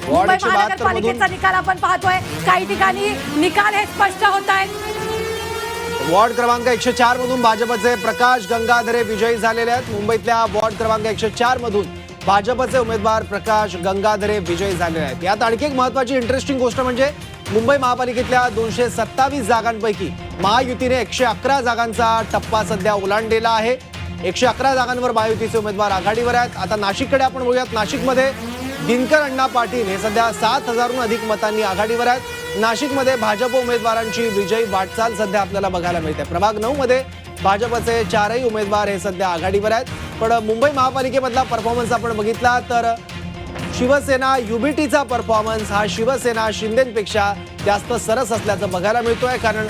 मुंबई महानगरपालिकेचा निकाल आपण पाहतोय, काही ठिकाणी निकाल हे स्पष्ट होत आहेत। वॉर्ड क्रमांक 104 मधून भाजपचे प्रकाश गंगाधरे विजयी झालेले आहेत। मुंबईतल्या वॉर्ड क्रमांक 104 मधून भाजपचे उमेदवार प्रकाश गंगाधरे विजयी झालेले आहेत। यात आणखी एक महत्त्वाची इंटरेस्टिंग गोष्ट म्हणजे मुंबई महापालिकेतल्या 227 जागांपैकी महायुतीने 111 जागांचा टप्पा सध्या ओलांडलेला आहे। 111 जागांवर महायुतीचे उमेदवार आघाडीवर आहेत। आता नाशिककडे आपण बघूयात। नाशिकमध्ये दिनकर अण्णा पाटील हे सध्या 7,000हून अधिक मतांनी आघाडीवर आहेत। नाशिकमध्ये भाजप उमेदवारांची विजयी वाटचाल सध्या आपल्याला बघायला मिळते। प्रभाग 9 मध्ये भाजपचे 4ही उमेदवार हे सध्या आघाडीवर आहेत। पण मुंबई महापालिकेमधला परफॉर्मन्स आपण बघितला तर शिवसेना युबीटीचा परफॉर्मन्स हा शिवसेना शिंदेपेक्षा जास्त सरस असल्याचं बघायला मिळतोय, कारण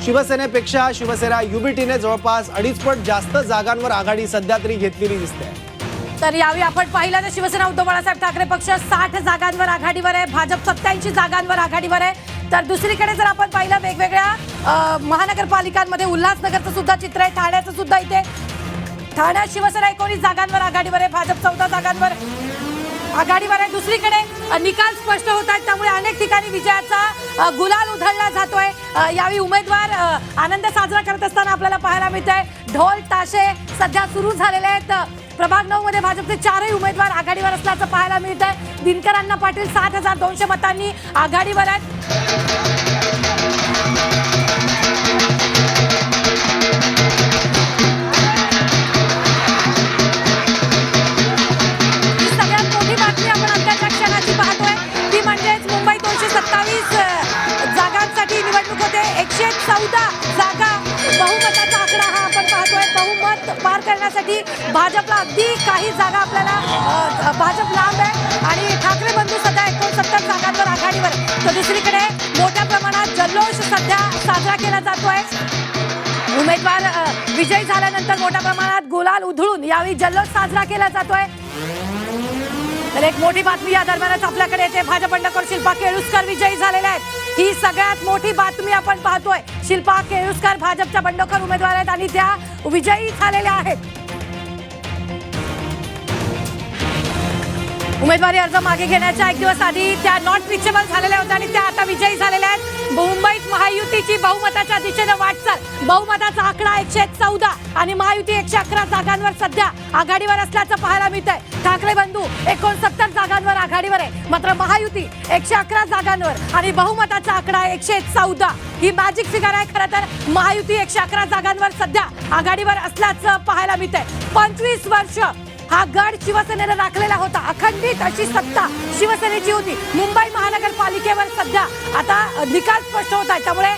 शिवसेनेपेक्षा शिवसेना युबीटीने जवळपास 2.5 पट जास्त जागांवर आघाडी सध्या तरी घेतलेली दिसते। तर यावेळी आपण पाहिलं तर शिवसेना उद्धव बाळासाहेब ठाकरे पक्ष 60 जागांवर आघाडीवर आहे, भाजप 87 जागांवर आघाडीवर आहे। तर दुसरीकडे जर आपण पाहिलं वेगवेगळ्या महानगरपालिकांमध्ये उल्हासनगरचं सुद्धा चित्र आहे, ठाण्याचं सुद्धा इथे ठाण्यात शिवसेना 19 जागांवर आघाडीवर आहे, भाजप 14 जागांवर आघाडीवर आहे। दुसरीकडे निकाल स्पष्ट होत आहेत, त्यामुळे अनेक ठिकाणी विजयाचा गुलाल उधळला जातोय। यावेळी उमेदवार आनंद साजरा करत असताना आपल्याला पाहायला मिळतंय। ढोल ताशे सध्या सुरू झालेले आहेत। प्रभाग 9 मध्ये भाजपचे 4ही उमेदवार आघाडीवर असल्याचं पाहायला मिळतंय। दिनकर अण्णा पाटील 7,200 मतांनी आघाडीवर आहेत। मुंबई 227 जागांसाठी निवडणूक होते। 114 जागा बहुमताचा आकडा हा आपण पाहतोय। बहुमत पार करण्यासाठी भाजपला अगदी काही जागा आपल्याला भाजप लांब आहे आणि ठाकरे बंधू सध्या 69 जागांवर आघाडीवर। तर दुसरीकडे मोठ्या प्रमाणात जल्लोष सध्या साजरा केला जातोय। उमेदवार विजयी झाल्यानंतर मोठ्या प्रमाणात गुलाल उधळून यावेळी जल्लोष साजरा केला जातोय। तर एक मोठी बातमी या दरम्यानच आपल्याकडे येते। भाजप बंडखोर शिल्पा केळुसकर विजयी झालेल्या आहेत। ही सगळ्यात मोठी बातमी आपण पाहतोय। शिल्पा केळुसकर भाजपच्या बंडखोर उमेदवार आहेत आणि त्या विजयी झालेल्या आहेत। उमेदवारी अर्ज मागे घेण्याच्या 1 दिवस आधी त्या नॉट रिचेबल झालेल्या होत्या आणि त्या आता विजयी झालेल्या आहेत। मुंबईत महायुतीची बहुमताच्या दिशेने वाटचाल, बहुमताचा आकडा 114 आणि महायुती 111 जागांवर सध्या आघाडीवर असल्याचं पाहायला मिळतंय। ठाकरे बंधू 69 जागांवर आघाडीवर आहे, मात्र महायुती 111 जागांवर आणि बहुमताचा आकडा 114 ही मॅजिक फिगर आहे। खरं तर महायुती 111 जागांवर सध्या आघाडीवर असल्याचं पाहायला मिळतंय। 25 वर्ष हा गड शिवसेनेने राखलेला होता। अखंडित अशी सत्ता शिवसेनेची होती। मुंबई महानगरपालिकेवर सध्या आता निकाल स्पष्ट होत आहे, त्यामुळे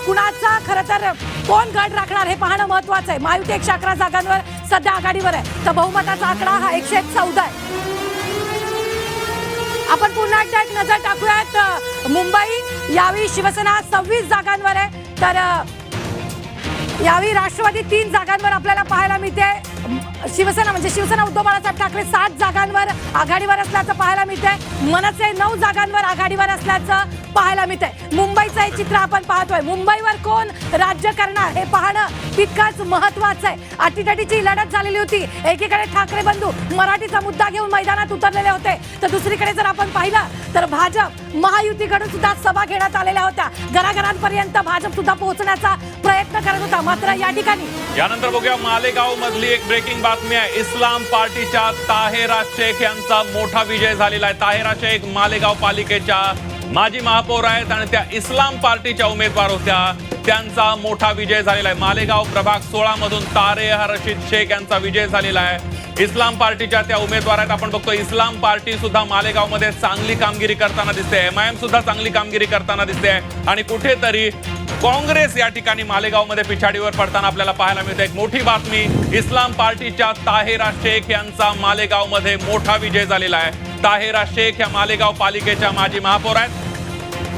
कुणाचा खरं तर कोण गड राखणार हे पाहणं महत्त्वाचं आहे। महायुती 111 जागांवर सध्या आघाडीवर आहे, तर बहुमताचा आकडा हा 114 आहे। आपण पुन्हा एकदा एक नजर टाकूयात। मुंबई यावेळी शिवसेना 26 जागांवर आहे, तर यावेळी राष्ट्रवादी 3 जागांवर आपल्याला पाहायला मिळते। शिवसेना म्हणजे शिवसेना उद्धव बाळासाहेब ठाकरे 7 जागांवर आघाडीवर असल्याचं पाहायला मिळतंय। मनसे 9 जागांवर आघाडीवर असल्याचं पाहायला मिळतंय। मुंबईचं हे चित्र आपण पाहतोय। मुंबईवर कोण राज्य करणार हे पाहणं तितकंच महत्त्वाचं आहे। अटीतटीची लढत झालेली होती। एकीकडे ठाकरे बंधू मराठीचा मुद्दा घेऊन मैदानात उतरलेले होते, तर दुसरीकडे जर आपण पाहिलं तर भाजप महायुतीकडून सुद्धा सभा घेण्यात आलेल्या होत्या। घराघरांपर्यंत भाजप सुद्धा पोहोचण्याचा प्रयत्न करत होता, मात्र या ठिकाणी यानंतर बघूया मालेगाव मधली एक ब्रेकिंग बातमी आहे। इस्लाम पार्टीच्या ताहेरा शेख यांचा मोठा विजय झालेला आहे। ताहेरा शेख मालेगाव पालिकेच्या माजी महापौर आहेत आणि त्या इस्लाम पार्टीच्या उमेदवार होत्या। त्यांचा मोठा विजय झालेला आहे। मालेगाव प्रभाग 16 मधून ताहेरा रशीद शेख यांचा विजय झालेला आहे। इस्लाम पार्टीच्या त्या उमेदवार आहेत। आपण बघतो इस्लाम पार्टी सुद्धा मालेगाव मध्ये चांगली कामगिरी करताना दिसते। MIM सुद्धा चांगली कामगिरी करताना दिसते आणि कुठेतरी काँग्रेस या ठिकाणी मालेगाव मध्ये पिछाडीवर पडताना आपल्याला पाहायला मिळते। एक मोठी बातमी, इस्लाम पार्टीच्या ताहेरा शेख यांचा मालेगाव मध्ये मोठा विजय झालेला आहे। ताहेरा शेख या मालेगाव पालिकेच्या माजी महापौर आहेत।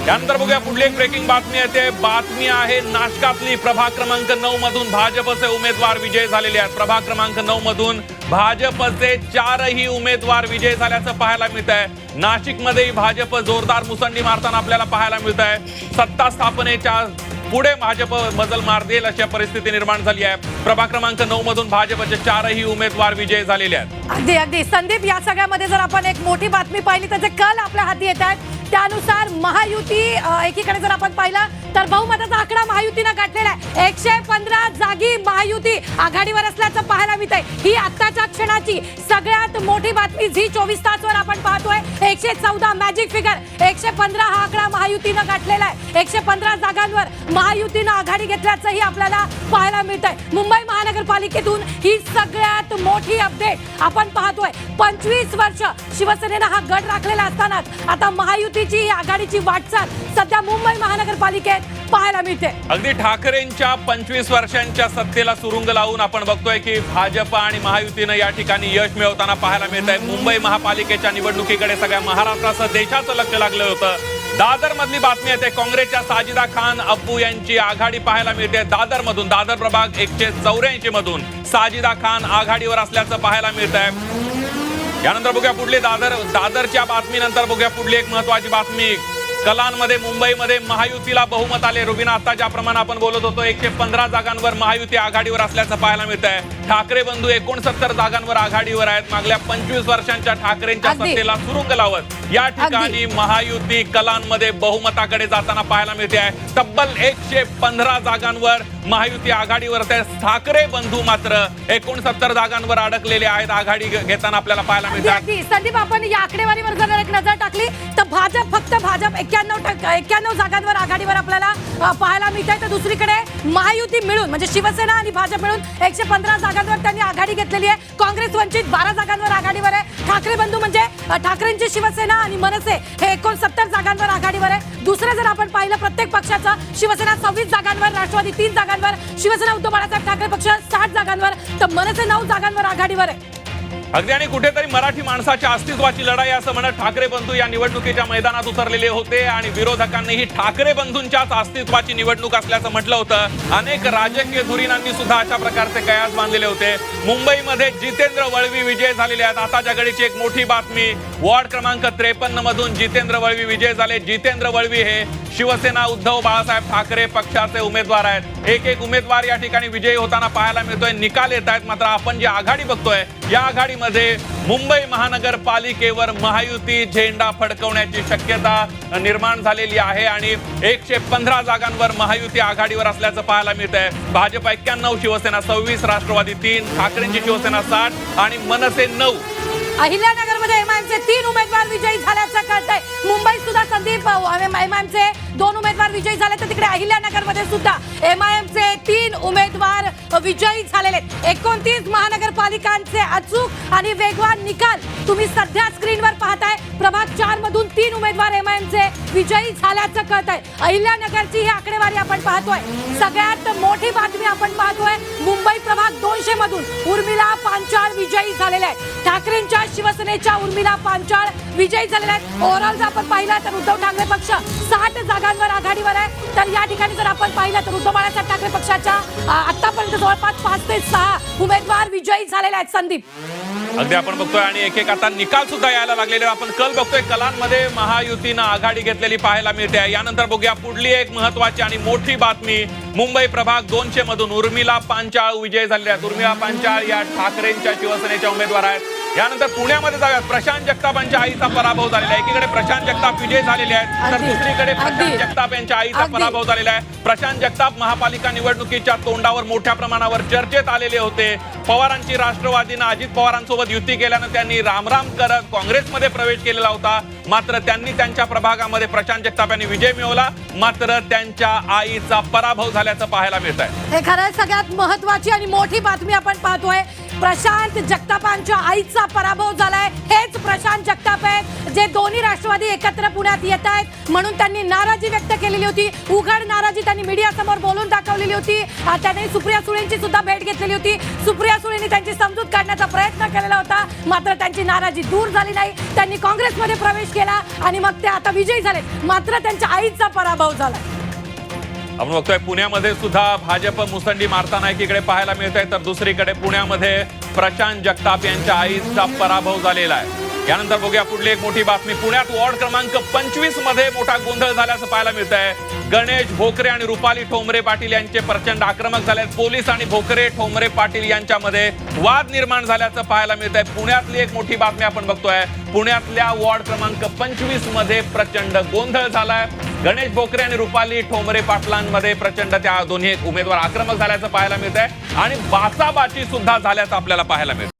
यानंतर बघूया पुढली एक ब्रेकिंग बातमी येते। बातमी आहे नाशकातली। प्रभाग क्रमांक 9 मधून भाजपचे उमेदवार विजय झालेले आहेत। प्रभाग क्रमांक 9 मधून भाजपचे 4ही उमेदवार विजय झाल्याचं पाहायला मिळत आहे। नाशिकमध्ये भाजप जोरदार मुसंडी मारताना आपल्याला पाहायला मिळत आहे। सत्ता स्थापनेच्या पुढे भाजप मजल मार देईल अशा परिस्थिती निर्माण झाली आहे। प्रभाग क्रमांक 9 मधून भाजपचे 4ही उमेदवार विजयी झालेले आहेत। अगदी अगदी संदीप, या सगळ्यामध्ये जर आपण एक मोठी बातमी पाहिली तर जे कल आपल्या हाती येत आहेत त्यानुसार महायुती एकीकडे जर आपण पाहिलं तर बहुमताचा आकडा महायुतीनं गाठलेला आहे। 115 जागी महायुती आघाडीवर असल्याचं पाहायला मिळतंय। ही आत्ताच्या क्षणाची सगळ्यात मोठी बातमी झी 24 तासवर आपण पाहतोय। 114 मॅजिक फिगर 115 हा आकडा महायुतीनं गाठलेला आहे। 115 जागांवर महायुतीनं आघाडी घेतल्याचंही आपल्याला पाहायला मिळतंय। मुंबई महानगरपालिकेतून ही सगळ्यात मोठी अपडेट आपण पाहतोय। 25 वर्ष शिवसेनेनं हा गड राखलेला असतानाच आता महायुतीची ही आघाडीची वाटचाल सध्या मुंबई महानगरपालिकेत पाहायला मिळते। अगदी ठाकरेंच्या 25 वर्षांच्या सत्तेला सुरुंग लावून आपण बघतोय की भाजप आणि महायुतीनं या ठिकाणी यश मिळवताना पाहायला मिळत आहे। मुंबई महापालिकेच्या निवडणुकीकडे सगळ्या महाराष्ट्रासह देशाचं लक्ष लागलं होतं। दादर मधली बातमी येते, काँग्रेसच्या साजिदा खान अब्बू यांची आघाडी पाहायला मिळते। दादर मधून, दादर प्रभाग 184 मधून साजिदा खान आघाडीवर असल्याचं पाहायला मिळत आहे। यानंतर बघूया पुढली दादरच्या बातमीनंतर बघूया पुढली एक महत्वाची बातमी। कलांमध्ये मुंबईमध्ये महायुतीला बहुमत आले। रुबीना, आता ज्याप्रमाणे आपण बोलत होतो 115 जागांवर महायुती आघाडीवर असल्याचं पाहायला मिळत आहे। ठाकरे बंधू 69 जागांवर आघाडीवर आहेत। मागल्या 25 वर्षांच्या ठाकरेंच्या सत्तेला सुरुंग लावत या ठिकाणी महायुती कलांमध्ये बहुमताकडे जाताना पाहायला मिळते आहे। तब्बल 115 जागांवर महायुती आघाडीवर आहे। ठाकरे बंधू मात्र 69 जागांवर अडकलेले आहेत। आघाडी घेताना आपल्याला पाहायला मिळतात। संदीप, आपण या आकडेवारीवर जर एक नजर टाकली तर भाजप 91 जागांवर आघाडीवर आपल्याला पाहायला मिळते। तर दुसरीकडे महायुती मिळून म्हणजे शिवसेना आणि भाजप मिळून 115 जागांवर त्यांनी आघाडी घेतलेली आहे। काँग्रेस वंचित 12 जागांवर आघाडीवर आहे। ठाकरे बंधू म्हणजे ठाकरेंची शिवसेना आणि मनसे हे 69 जागांवर आघाडीवर आहे। दुसरं जर आपण पाहिलं प्रत्येक पक्षाचं, शिवसेना 26 जागांवर, राष्ट्रवादी 3 जागांवर, शिवसेना उद्धव बाळासाहेब ठाकरे पक्ष 60 जागांवर, तर मनसे 9 जागांवर आघाडीवर आहे। अगदी आणि कुठेतरी मराठी माणसाच्या अस्तित्वाची लढाई असं म्हणत ठाकरे बंधू या निवडणुकीच्या मैदानात उतरलेले होते आणि विरोधकांनीही ठाकरे बंधूंच्याच अस्तित्वाची निवडणूक असल्याचं म्हटलं होतं। अनेक राजकीय धुरीणांनी सुद्धा अशा प्रकारचे कयास बांधलेले होते। मुंबईमध्ये जितेंद्र वळवी विजय झालेले आहेत। आता घडीची एक मोठी बातमी, वॉर्ड क्रमांक 53 मधून जितेंद्र वळवी विजय झाले। जितेंद्र वळवी हे शिवसेना उद्धव बाळासाहेब ठाकरे पक्षाचे उमेदवार आहेत। एक उमेदवार या ठिकाणी विजयी होताना पाहायला मिळतोय। निकाल येत आहेत, मात्र आपण जी आघाडी बघतोय या आघाडीमध्ये मुंबई महानगरपालिकेवर महायुती झेंडा फडकवण्याची शक्यता निर्माण झालेली आहे आणि 115 जागांवर महायुती आघाडीवर असल्याचं पाहायला मिळत आहे। भाजप 91, शिवसेना 26, राष्ट्रवादी 3, ठाकरेंची शिवसेना 60 आणि मनसे 9। अहिल्यानगरमध्ये एमआयएमचे 3 उमेदवार विजयी झाल्याचं कळतंय। मुंबईत सुद्धा संदीप एमआयएमचे 2 उमेदवार विजयी झाले, तर तिकडे अहिल्यानगरमध्ये सुद्धा एमआयएमचे 3 उमेदवार विजयी झालेले आहेत। 29 महानगरपालिकांचे अचूक आणि वेगवान निकाल तुम्ही सध्या स्क्रीनवर पाहताय। प्रभाग 4 मधून 3 उमेदवार एमआयएमचे विजयी झाल्याचं कळतंय। अहिल्यानगरची ही आकडेवारी आपण पाहतोय। सगळ्यात मोठी बातमी आपण पाहतोय, मुंबई प्रभाग 200 मधून उर्मिला पांचाळ विजयी झालेल्या आहेत। ठाकरेंच्या शिवसेनेच्या उर्मिला पांचाळ विजयी झालेल्या आहेत। ओव्हरऑल जर आपण पाहिलं तर उद्धव ठाकरे पक्ष 60 जागांवर आघाडीवर आहे। तर या ठिकाणी जर आपण पाहिलं तर उद्धव बाळासाहेब ठाकरे पक्षाच्या आतापर्यंत जवळपास 5 ते 6 उमेदवार विजयी झालेले आहेत। संदीप, अगदी आपण बघतोय आणि एक आता निकाल सुद्धा यायला लागलेले। आपण कल बघतोय, कलांमध्ये महायुतीनं आघाडी घेतलेली पाहायला मिळते। यानंतर बघूया पुढली एक महत्वाची आणि मोठी बातमी, मुंबई प्रभाग 200 मधून उर्मिला पांचाळ विजय झालेल्या आहेत। उर्मिला पांचाळ या ठाकरेंच्या शिवसेनेच्या उमेदवार आहेत। यानंतर पुण्यामध्ये जाऊयात, प्रशांत जगतापांच्या आईचा पराभव झालेला आहे। एकीकडे प्रशांत जगताप विजय झालेले आहेत, तर दुसरीकडे प्रशांत जगताप यांच्या आईचा पराभव झालेला आहे। प्रशांत जगताप महापालिका निवडणुकीच्या तोंडावर मोठ्या प्रमाणावर चर्चेत आलेले होते। पवारांची राष्ट्रवादीनं अजित पवारांसोबत युती केल्यानं त्यांनी रामराम करत काँग्रेसमध्ये प्रवेश केलेला होता। मात्र त्यांनी त्यांच्या प्रभागामध्ये प्रशांत जगताप यांनी विजय मिळवला, मात्र त्यांच्या आईचा पराभव झाल्याचं पाहायला मिळत आहे। हे खरं सगळ्यात महत्वाची आणि मोठी बातमी आपण पाहतोय। प्रशांत जगतापांच्या आईचा पराभव झालाय। हेच प्रशांत जगताप आहेत जे दोन्ही राष्ट्रवादी एकत्र पुण्यात येत आहेत म्हणून त्यांनी नाराजी व्यक्त केलेली होती। उघड नाराजी त्यांनी मीडिया समोर बोलून दाखवलेली होती। त्यांनी सुप्रिया सुळेंची सुद्धा भेट घेतलेली होती। सुप्रिया सुळेंनी त्यांची समजूत काढण्याचा प्रयत्न केलेला होता, मात्र त्यांची नाराजी दूर झाली नाही। त्यांनी काँग्रेसमध्ये प्रवेश केला आणि मग ते आता विजयी झाले, मात्र त्यांच्या आईचा पराभव झाला। आपण बघतोय पुण्यामध्ये सुद्धा भाजप मुसंडी मारताना एकीकडे पाहायला मिळत आहे, तर दुसरीकडे पुण्यामध्ये प्रशांत जगताप यांच्या आईचा पराभव झालेला आहे। यानंतर बघूया पुढली एक मोठी बातमी. पुण्यात वॉर्ड क्रमांक 25 मध्ये मोठा गोंधळ झाल्याचं पाहायला मिळत आहे. गणेश भोकरे आणि रुपाली ठोंबरे पाटील यांचे प्रचंड आक्रमक झाले. पोलीस आणि भोकरे ठोंबरे पाटील यांच्यामध्ये वाद निर्माण झाल्याचं पाहायला मिळत आहे. पुण्यातली एक मोठी बातमी आपण बघतोय. पुण्यातल्या वॉर्ड क्रमांक 25 मध्ये प्रचंड गोंधळ झालाय. गणेश भोकरे आणि रुपाली ठोंबरे पाटलांमध्ये प्रचंड त्या दोन्ही उमेदवार आक्रमक झाल्याचं पाहायला मिळत आहे आणि बाचाबाची सुद्धा झाल्याचं आपल्याला पाहायला मिळत आहे.